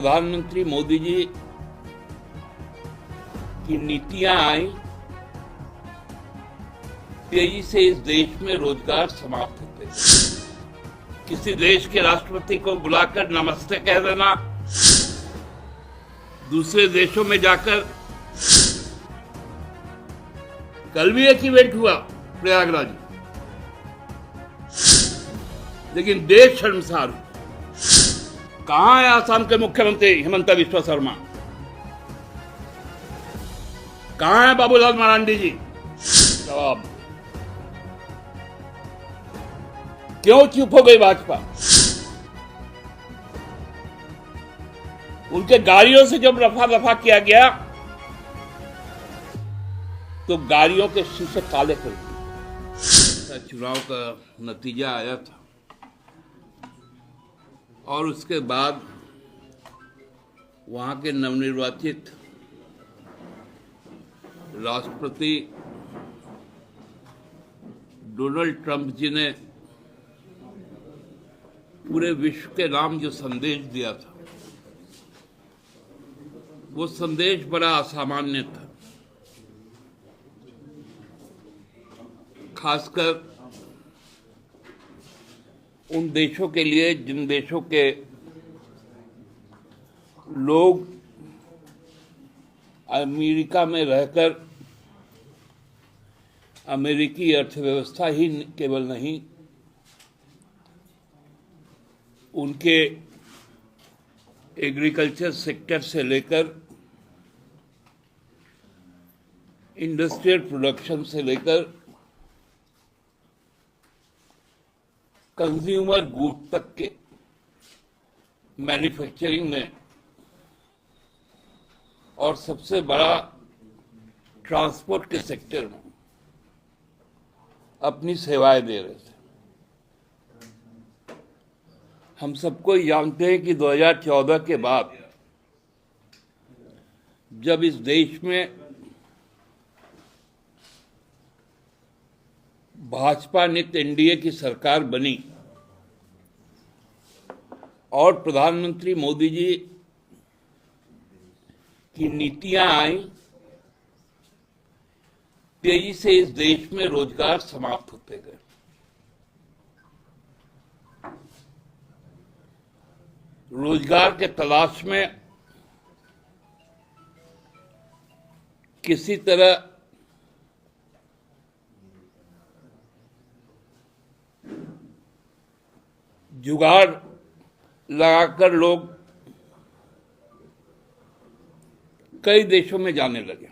प्रधानमंत्री मोदी जी की नीतियां आई, तेजी से इस देश में रोजगार समाप्त होते हैं। किसी देश के राष्ट्रपति को बुलाकर नमस्ते कह देना, दूसरे देशों में जाकर, कल भी एक इवेंट हुआ प्रयागराज में, लेकिन देश शर्मसार हुआ। कहां है आसाम के मुख्यमंत्री हिमंता बिस्वा शर्मा? कहां है बाबूलाल मरांडी जी? जवाब। क्यों चुप हो गई भाजपा? उनके गाड़ियों से जब रफा दफा किया गया तो गाड़ियों के शीशे काले कर दिए। चुनाव का नतीजा आया था और उसके बाद वहां के नवनिर्वाचित राष्ट्रपति डोनाल्ड ट्रंप जी ने पूरे विश्व के नाम जो संदेश दिया था, वो संदेश बड़ा असामान्य था। खासकर उन देशों के लिए जिन देशों के लोग अमेरिका में रहकर अमेरिकी अर्थव्यवस्था ही केवल नहीं, उनके एग्रीकल्चर सेक्टर से लेकर इंडस्ट्रियल प्रोडक्शन से लेकर कंज्यूमर गुड तक के मैन्युफैक्चरिंग में और सबसे बड़ा ट्रांसपोर्ट के सेक्टर में अपनी सेवाएं दे रहे थे। हम सबको जानते हैं कि 2014 के बाद जब इस देश में भाजपा नित एनडीए की सरकार बनी और प्रधानमंत्री मोदी जी की नीतियां आई, तेजी से इस देश में रोजगार समाप्त होते गए। रोजगार के तलाश में किसी तरह जुगाड़ लगाकर लोग कई देशों में जाने लगे,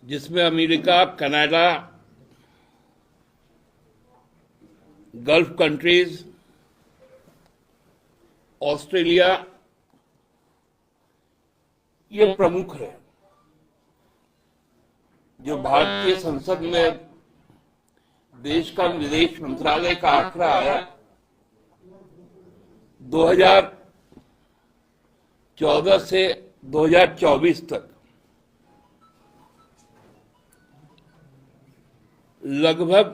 जिसमें America, Canada, gulf countries, Australia, ये प्रमुख रहे। जो भारतीय संसद में देश का विदेश मंत्रालय का आंकड़ा आया, 2014 से 2024 तक लगभग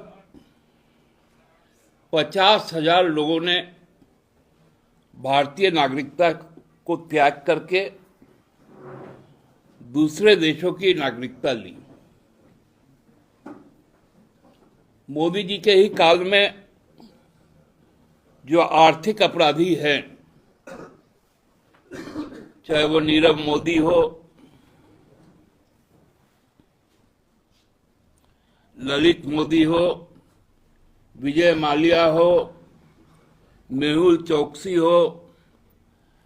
50,000 लोगों ने भारतीय नागरिकता को त्याग करके दूसरे देशों की नागरिकता ली। मोदी जी के ही काल में जो आर्थिक अपराधी हैं, चाहे वो नीरव मोदी हो, ललित मोदी हो, विजय माल्या हो, मेहुल चोकसी हो,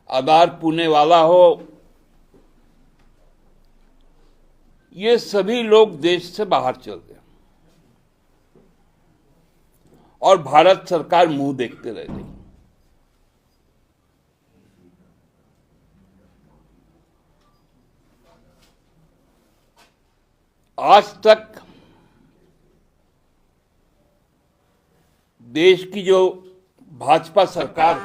आधार पुनेवाला हो, ये सभी लोग देश से बाहर चल गए और भारत सरकार मुंह देखते रह गई। आज तक देश की जो भाजपा सरकार है,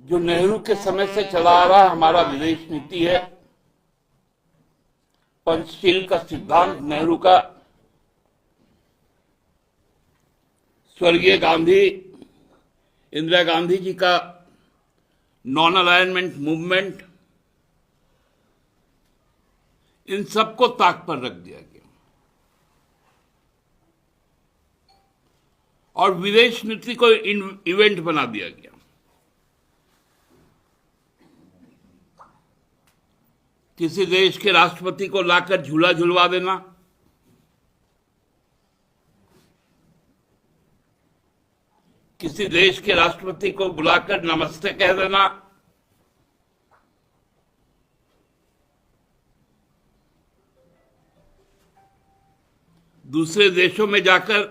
जो नेहरू के समय से चला आ रहा हमारा विदेश नीति है, पंचशील का सिद्धांत नेहरू का स्वर्गीय गांधी, इंदिरा गांधी जी का नॉन अलाइनमेंट मूवमेंट, इन सबको ताक पर रख दिया गया और विदेश नीति को इवेंट बना दिया गया। किसी देश के राष्ट्रपति को लाकर झूला झुलवा देना, किसी देश के राष्ट्रपति को बुलाकर नमस्ते कह देना, दूसरे देशों में जाकर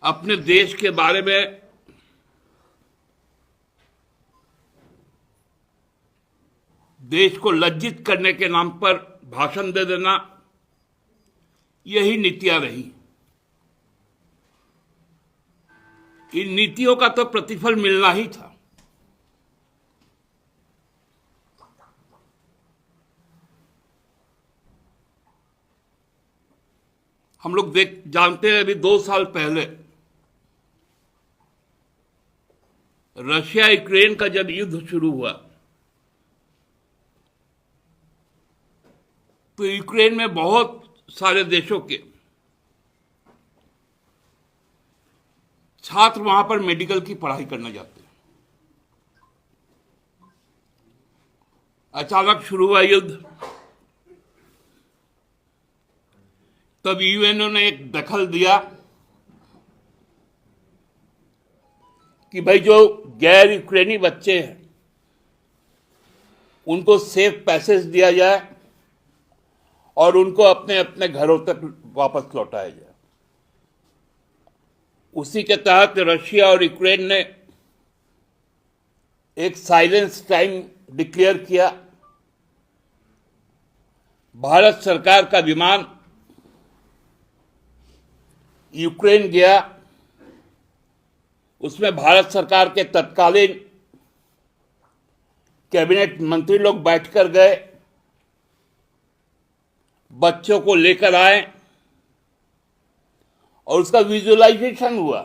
अपने देश के बारे में देश को लज्जित करने के नाम पर भाषण दे देना, यही नीतियां रही। इन नीतियों का तो प्रतिफल मिलना ही था। हम लोग जानते हैं, अभी 2 साल पहले रशिया यूक्रेन का जब युद्ध शुरू हुआ तो यूक्रेन में बहुत सारे देशों के छात्र वहां पर मेडिकल की पढ़ाई करने जाते हैं। अचानक शुरू हुआ युद्ध, तब यूएनओ ने एक दखल दिया कि भाई जो गैर यूक्रेनी बच्चे हैं उनको सेफ पैसेज दिया जाए और उनको अपने अपने घरों तक वापस लौटाया जाए। उसी के तहत रशिया और यूक्रेन ने एक साइलेंस टाइम डिक्लेयर किया। भारत सरकार का विमान यूक्रेन गया, उसमें भारत सरकार के तत्कालीन कैबिनेट मंत्री लोग बैठकर गए, बच्चों को लेकर आए और उसका विजुअलाइजेशन हुआ।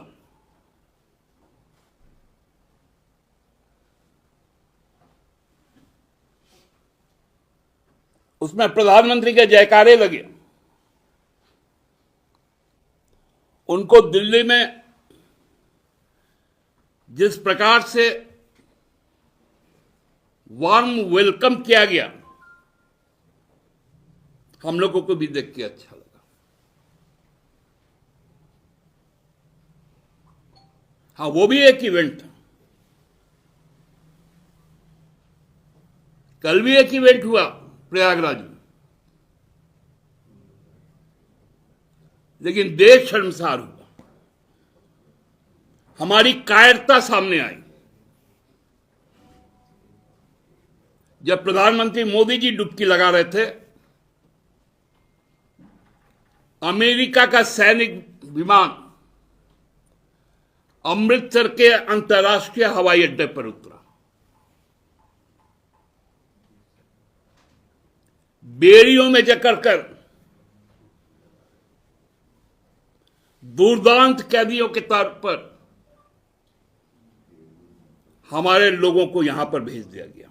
उसमें प्रधानमंत्री के जयकारे लगे। उनको दिल्ली में जिस प्रकार से वार्म वेलकम किया गया, हम लोगों को भी देख के अच्छा लगा। हाँ, वो भी एक इवेंट था। कल भी एक इवेंट हुआ प्रयागराज में, लेकिन देश शर्मसार हुआ। हमारी कायरता सामने आई जब प्रधानमंत्री मोदी जी डुबकी लगा रहे थे। अमेरिका का सैनिक विमान अमृतसर के अंतर्राष्ट्रीय हवाई अड्डे पर उतरा। बेड़ियों में जकड़ कर दुर्दांत कैदियों के तौर पर हमारे लोगों को यहां पर भेज दिया गया।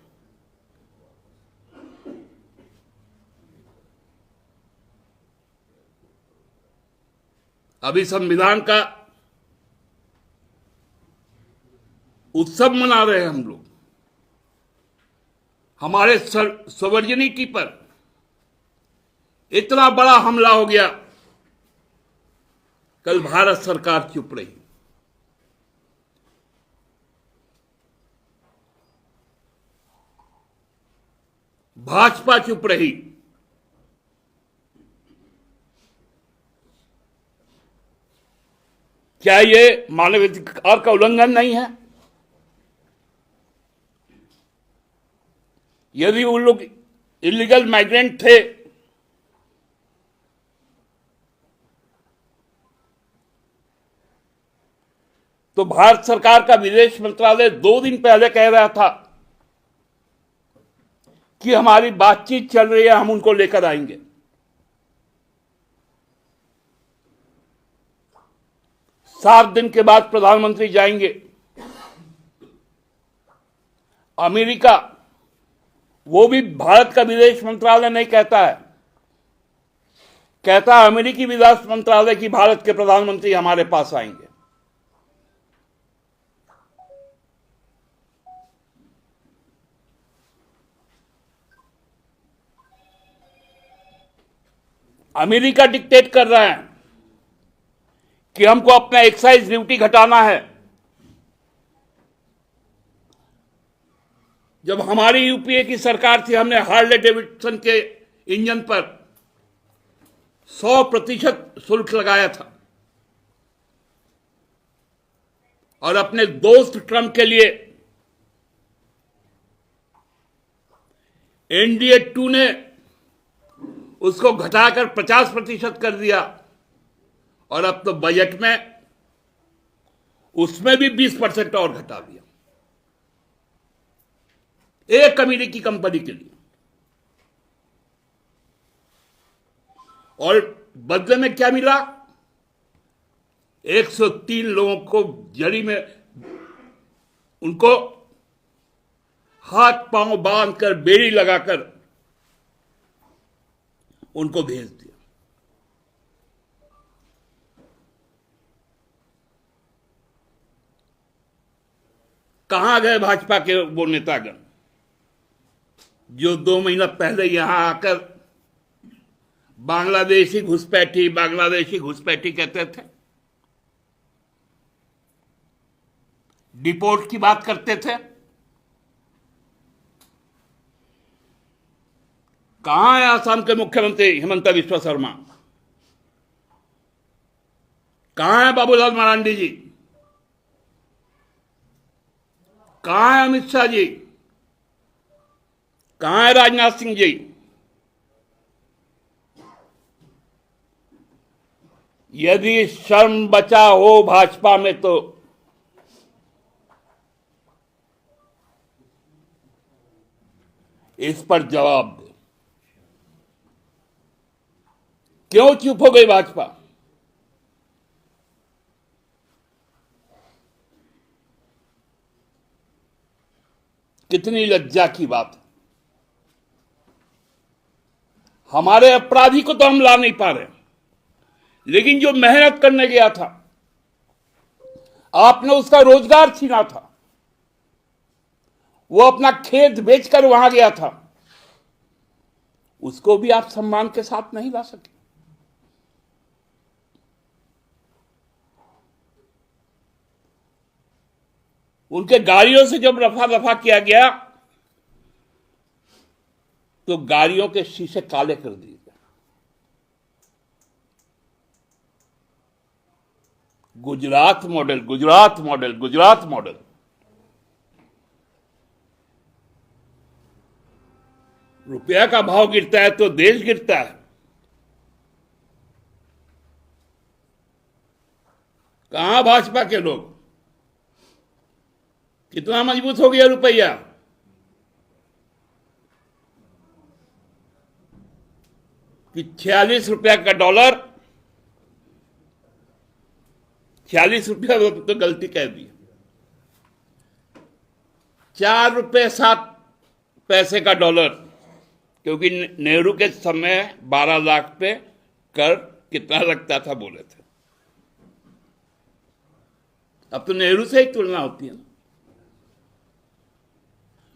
अभी संविधान का उत्सव मना रहे हैं हम लोग। हमारे सॉवरेनिटी पर इतना बड़ा हमला हो गया, कल भारत सरकार चुप रही। भाजपा चुप रही। क्या ये मानवाधिकार का उल्लंघन नहीं है? यदि वो लोग इलीगल माइग्रेंट थे तो भारत सरकार का विदेश मंत्रालय 2 दिन पहले कह रहा था कि हमारी बातचीत चल रही है, हम उनको लेकर आएंगे। 7 दिन के बाद प्रधानमंत्री जाएंगे अमेरिका। वो भी भारत का विदेश मंत्रालय नहीं कहता है, कहता है अमेरिकी विदेश मंत्रालय की भारत के प्रधानमंत्री हमारे पास आएंगे। अमेरिका डिक्टेट कर रहा है कि हमको अपना एक्साइज ड्यूटी घटाना है। जब हमारी यूपीए की सरकार थी, हमने हार्ले डेविडसन के इंजन पर 100% शुल्क लगाया था और अपने दोस्त ट्रंप के लिए एनडीए 2 ने उसको घटाकर 50% कर दिया और अब तो बजट में उसमें भी 20% और घटा दिया एक अमेरिकी कंपनी के लिए। और बदले में क्या मिला? 103 लोगों को जड़ी में उनको हाथ पांव बांधकर बेड़ी लगाकर उनको भेज दिया। कहां गए भाजपा के वो नेतागण जो 2 महीना पहले यहां आकर बांग्लादेशी घुसपैठी कहते थे, डिपोर्ट की बात करते थे? कहां है आसाम के मुख्यमंत्री हिमंता बिस्वा शर्मा? कहां है बाबूलाल मरांडी जी? कहां है अमित शाह जी? कहां है राजनाथ सिंह जी? यदि शर्म बचा हो भाजपा में तो इस पर जवाब दे। क्यों चुप हो गई भाजपा? कितनी लज्जा की बात है। हमारे अपराधी को तो हम ला नहीं पा रहे, लेकिन जो मेहनत करने गया था, आपने उसका रोजगार छीना था, वो अपना खेत बेचकर वहां गया था, उसको भी आप सम्मान के साथ नहीं ला सके। उनके गाड़ियों से जब रफा दफा किया गया तो गाड़ियों के शीशे काले कर दिए गए। गुजरात मॉडल। रुपया का भाव गिरता है तो देश गिरता है। कहां भाजपा के लोग? कितना मजबूत हो गया रुपया? कि 46 रुपया का डॉलर, 46 रुपया तो गलती कह दी, 4 रुपये 7 पैसे का डॉलर, क्योंकि नेहरू के समय 12 लाख पे कर कितना लगता था बोले थे। अब तो नेहरू से ही तुलना होती है ना।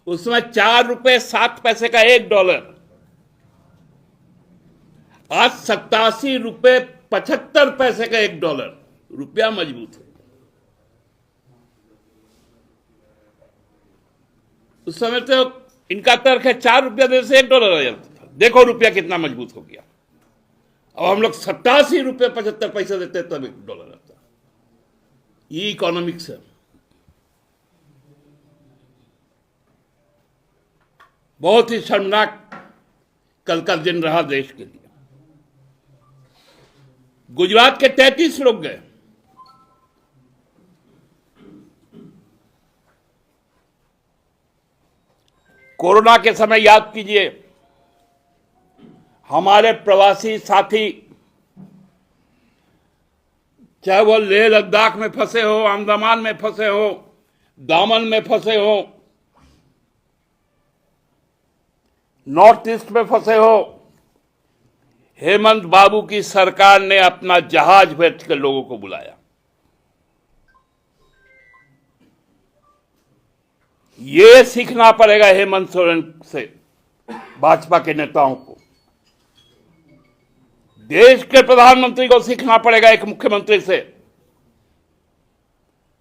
उस समय 4 रुपये 7 पैसे का 1 डॉलर, आज 87 रुपये 75 पैसे का 1 डॉलर। रुपया मजबूत है। उस समय तो इनका तर्क है 4 रुपया देने से 1 डॉलर आ जाता था। देखो रुपया कितना मजबूत हो गया। अब हम लोग 87 रुपये 75 पैसे देते तब 1 डॉलर आता। ये इकोनॉमिक्स है। बहुत ही शर्मनाक कल का दिन रहा देश के लिए। गुजरात के 33 लोग गए। कोरोना के समय याद कीजिए, हमारे प्रवासी साथी चाहे वो लेह लद्दाख में फंसे हो, अंडमान में फंसे हो, दामन में फंसे हो, नॉर्थ ईस्ट में फंसे हो, हेमंत बाबू की सरकार ने अपना जहाज भेज कर लोगों को बुलाया। ये सीखना पड़ेगा हेमंत सोरेन से, भाजपा के नेताओं को। देश के प्रधानमंत्री को सीखना पड़ेगा एक मुख्यमंत्री से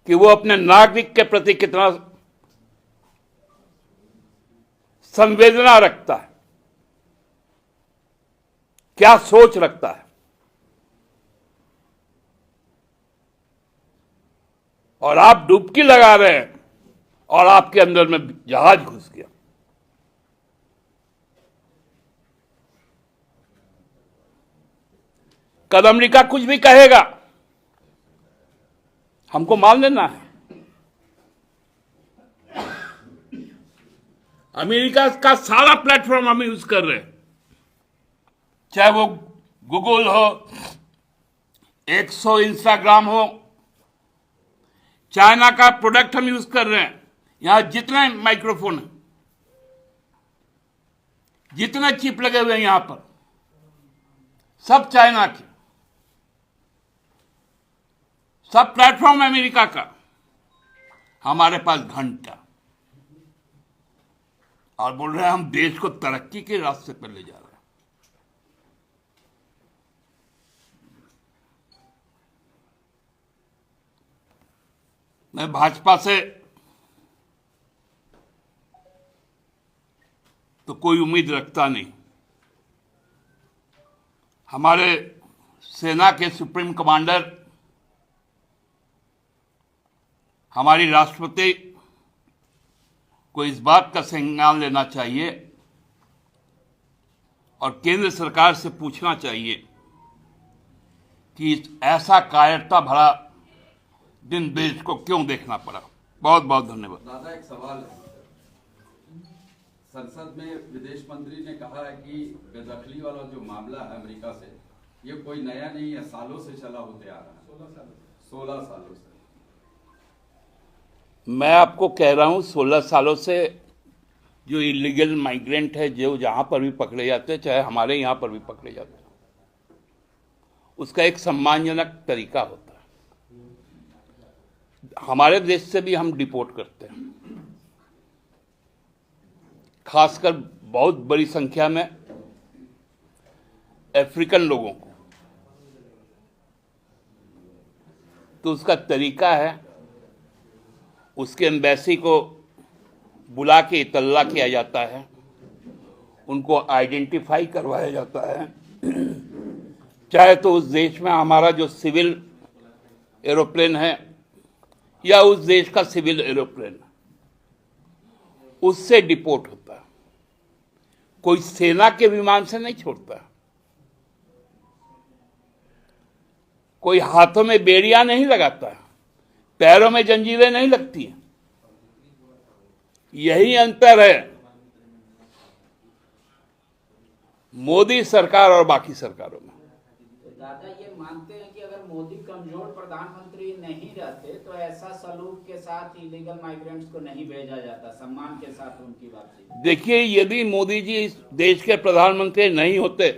कि वो अपने नागरिक के प्रति कितना संवेदना रखता है, क्या सोच रखता है। और आप डुबकी लगा रहे हैं और आपके अंदर में जहाज घुस गया। कल अमेरिका कुछ भी कहेगा, हमको मान लेना है। अमेरिका का सारा प्लेटफॉर्म हम यूज कर रहे हैं, चाहे वो गूगल हो, एक्सो, इंस्टाग्राम हो। चाइना का प्रोडक्ट हम यूज कर रहे हैं। यहां जितने माइक्रोफोन है, जितने चिप लगे हुए हैं यहां पर, सब चाइना के। सब प्लेटफॉर्म अमेरिका का, हमारे पास घंटा। और बोल रहे हैं हम देश को तरक्की के रास्ते पर ले जा रहे हैं। मैं भाजपा से तो कोई उम्मीद रखता नहीं। हमारे सेना के सुप्रीम कमांडर, हमारी राष्ट्रपति को इस बात का संज्ञान लेना चाहिए और केंद्र सरकार से पूछना चाहिए कि ऐसा कायरता भरा दिन देश को क्यों देखना पड़ा। बहुत बहुत धन्यवाद। दादा, एक सवाल है। संसद में विदेश मंत्री ने कहा है कि बेदखली वाला जो मामला है अमेरिका से, ये कोई नया नहीं है, सालों से चला होते आ रहा है। 16 सालों से। मैं आपको कह रहा हूं 16 सालों से जो इलीगल माइग्रेंट है, जो जहां पर भी पकड़े जाते हैं, चाहे हमारे यहां पर भी पकड़े जाते हैं, उसका एक सम्मानजनक तरीका होता है। हमारे देश से भी हम डिपोर्ट करते हैं, खासकर बहुत बड़ी संख्या में अफ्रीकन लोगों को। तो उसका तरीका है, उसके एम्बेसी को बुला के इतला किया जाता है, उनको आइडेंटिफाई करवाया जाता है। चाहे तो उस देश में हमारा जो सिविल एरोप्लेन है या उस देश का सिविल एरोप्लेन, उससे डिपोर्ट होता है। कोई सेना के विमान से नहीं छोड़ता, कोई हाथों में बेड़ियां नहीं लगाता, पैरों में जंजीरें नहीं लगती हैं। यही अंतर है मोदी सरकार और बाकी सरकारों में। दादा, ये मानते हैं कि अगर मोदी कमजोर प्रधानमंत्री नहीं रहते तो ऐसा सलूक के साथ इलीगल माइग्रेंट्स को नहीं भेजा जाता, सम्मान के साथ उनकी बातचीत। देखिए, यदि मोदी जी इस देश के प्रधानमंत्री नहीं होते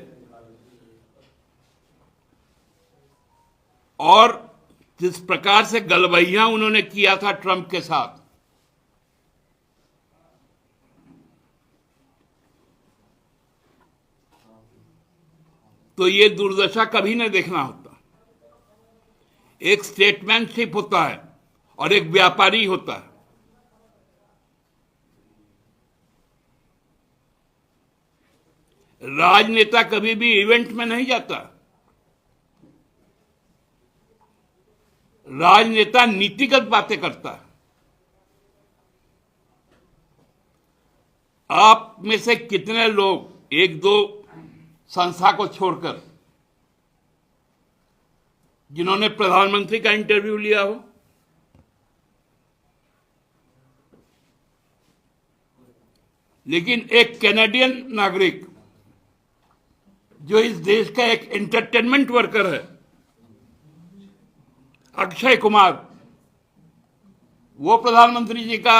और जिस प्रकार से गलबैया उन्होंने किया था ट्रंप के साथ, तो ये दुर्दशा कभी नहीं देखना होता। एक स्टेटमैनशिप होता है और एक व्यापारी होता है। राजनेता कभी भी इवेंट में नहीं जाता। राजनेता नीतिगत बातें करता है। आप में से कितने लोग एक दो संस्था को छोड़कर जिन्होंने प्रधानमंत्री का इंटरव्यू लिया हो? लेकिन एक कैनेडियन नागरिक जो इस देश का एक एंटरटेनमेंट वर्कर है, अक्षय कुमार वो प्रधानमंत्री जी का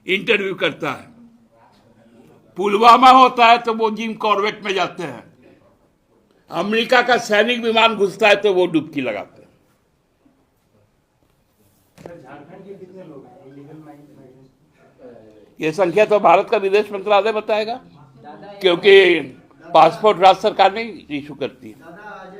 इंटरव्यू करता है, पुलवामा होता है तो वो जिम कॉर्बेट में जाते हैं, अमेरिका का सैनिक विमान घुसता है तो वो डुबकी लगाते हैं। झारखंड के कितने लोग हैं इलीगल माइग्रेंट? ये संख्या तो भारत का विदेश मंत्रालय बताएगा, क्योंकि पासपोर्ट राज्य सरकार नहीं इशू करती है। दादा,